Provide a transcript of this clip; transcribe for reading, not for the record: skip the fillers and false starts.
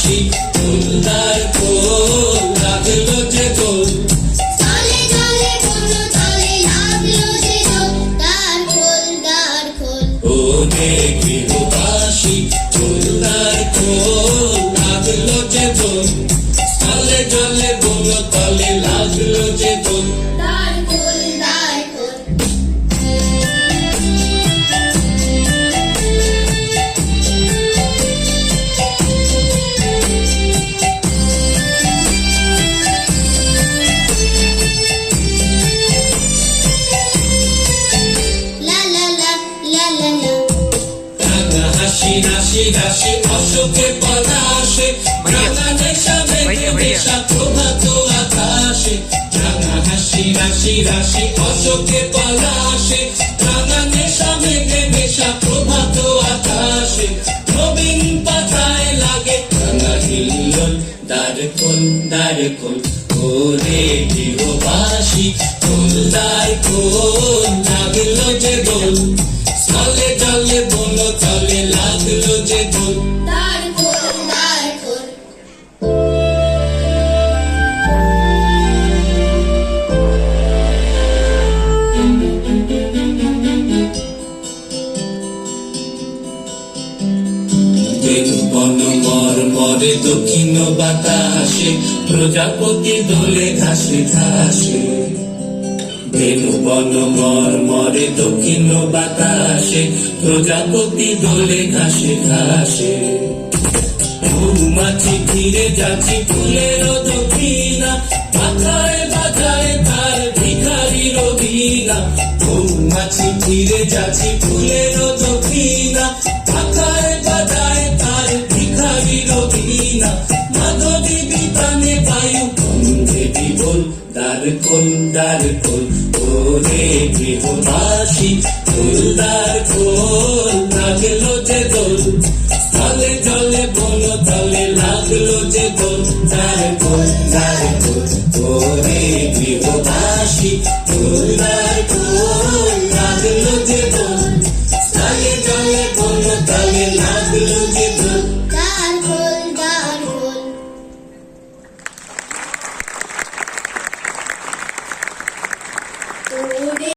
বাসি ফুলদার খোল লাগলো যে দোল তলে তলে কোনো তলে লাগলো যে দোল দ্বার খোল দ্বার খোল ওরে গৃহবাসী ফুলদার খোল লাগলো যে দোল তলে জলে বলো তলে লাগলো যে দোল দ্বার খোল দ্বার খোল লা লা লা লা লা লা রাঙা হাসি রাশি রাশি অশোকে পলাশে রাঙা নেশা মেঘে নেশা প্রভাত আকাশে রাঙা হাসি রাশি রাশি অশোকে পলাশে রাঙা নেশা মেঘে নেশা প্রভাত আকাশে নবীন পাতায় লাগে রাঙা হিল্লোল দ্বার খোল ওরে গৃহবাসী ফুলদার খোল লাগলো যে দোল তলে জলে বলো তলে লাগলো যে দোল দ্বার খোল দ্বার খোল বেনু বন মরে দক্ষিণ বাতাসে প্রজাপতি দোলে ঘাসে ঘাসে বেনু বন মরে দক্ষিণ বাতাসে প্রজাপতি দোলে ঘাসে ঘাসে মৌমাছি ফিরে যাচ্ছি ফুলের দক্ষিণা বাজায় বাজায় তার ভিখারির বীণা মৌমাছি ফিরে যাচ্ছি ফুলের দক্ষিণা বাজায় বাজায় তার ভিখারির বীণা মাধবী বিতানে বায়ু গন্ধে বিবল দ্বার খোল ওরে গৃহবাসী ফুলদার খোল লাগলো যে দোল তলে জলে বলো তলে লাগলো যে দোল দ্বার খোল ওরে গৃহবাসী ফুলদার খোল লাগলো যে দোল তলে জলে বলো তলে লাগলো যে